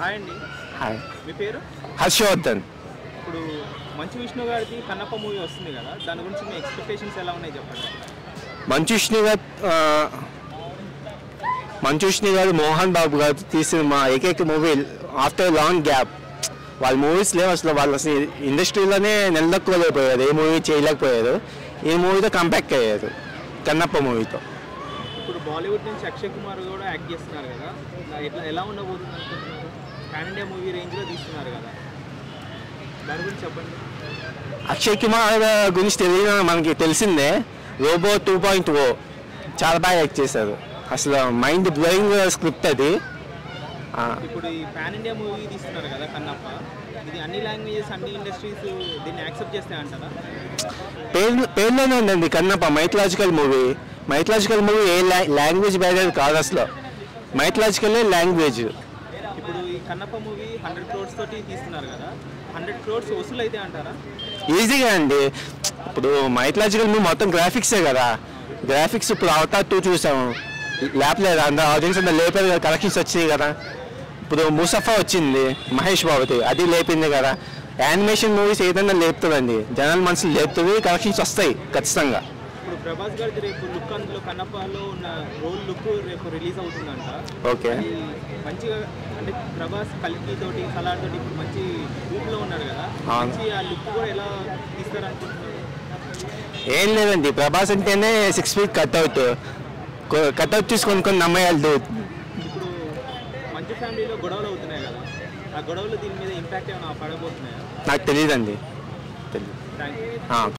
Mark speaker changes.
Speaker 1: Hi అండి.
Speaker 2: Hi,
Speaker 1: మీ పేరు?
Speaker 2: హర్షవర్ధన్.
Speaker 1: ఇప్పుడు మంచు విష్ణు గారిది కన్నప్ప మూవీ వస్తుంది కదా, దాని గురించి మీ ఎక్స్పెక్టేషన్స్ ఎలా ఉన్నాయి చెప్పండి.
Speaker 2: మంచు విష్ణు గారు మోహన్ బాబు గారు తీసిన మా ఏకైక మూవీ ఆఫ్టర్ లాంగ్ గ్యాప్. వాళ్ళ మూవీస్ లేవు అసలు. వాళ్ళు అసలు ఇండస్ట్రీలోనే నిలదొక్కలేకపోయారు, ఏ మూవీ చేయలేకపోయారు. ఈ మూవీతో కంబ్యాక్ అయ్యారు, కన్నప్ప మూవీతో.
Speaker 1: ఇప్పుడు బాలీవుడ్ నుంచి అక్షయ్ కుమార్ కూడా యాక్ట్ చేస్తున్నారు కదా, ఎలా ఉండబోతుంది అనుకుంటున్నారు? పాన్ ఇండియా మూవీ రేంజ్లో తీస్తున్నారు కదా, దాని గురించి చెప్పండి.
Speaker 2: అక్షయ్ కుమార్ గురించి మనకి తెలిసిందే, రోబో 2.0 చాలా బాగా యాక్ట్ చేశారు. అసలు మైండ్ బ్లోయింగ్ స్క్రిప్ట్ అది.
Speaker 1: ఇప్పుడు ఈ పాన్ ఇండియా మూవీ తీస్తున్నారు కదా కన్నప్ప, ఇది అన్ని లాంగ్వేజెస్ అన్ని ఇండస్ట్రీస్ దీన్ని యాక్సెప్ట్ చేస్తాయి అంటారా?
Speaker 2: పేరులోనే ఉందండి Kannappa, mythological movie. Mythological movie ఏ లాంగ్వేజ్ బ్యారియర్ కాదు అసలు, మైథలాజికల్ లాంగ్వేజ్.
Speaker 1: ఇప్పుడు ఈ కన్నప్ప మూవీ 100 crores తోటి తీస్తున్నారు కదా, 100 crores వసూలు అయితే అంటారా?
Speaker 2: ఈజీగా అండి. ఇప్పుడు మైథలాజికల్ మూవీ మొత్తం గ్రాఫిక్సే కదా. గ్రాఫిక్స్ ఇప్పుడు అవతార్ 2 చూసాము, లేపలేదు అందరూ ఆడియన్స్ అంతా లేపారు కదా, కలెక్షన్స్ వచ్చినాయి కదా. ఇప్పుడు ముసఫా వచ్చింది మహేష్ బాబుది, అది లేపింది కదా. యానిమేషన్ మూవీస్ ఏదైనా లేపుతుందండి, జనాల మనసులు లేపుతుంది, కలెక్షన్స్ వస్తాయి ఖచ్చితంగా.
Speaker 1: ఇప్పుడు ప్రభాస్ గారి రేపు లుక్, అందులో కన్నప్పలో ఉన్న రోల్ లుక్ రేపు రిలీజ్ అవుతుందంట.
Speaker 2: ఓకే,
Speaker 1: మంచిగా అంటే ప్రభాస్ కల్కి తోటి సలార్ తోటి ఇప్పుడు మంచి ఊపులో ఉన్నారు కదా, మంచి ఆ లుక్ కూడా ఎలా తీస్తారనుకుంటున్నారు?
Speaker 2: ఏం లేదండి, ప్రభాస్ అంటేనే 6 feet కట్అవుట్ తీసుకొని కొన్ని నమ్మేయాలి.
Speaker 1: ఇప్పుడు మంచి ఫ్యామిలీలో గొడవలు అవుతున్నాయి కదా, ఆ గొడవలు దీని మీద ఇంపాక్ట్ ఏమైనా పడబోతున్నాయా?
Speaker 2: నాకు తెలియదండి.
Speaker 1: Thank you.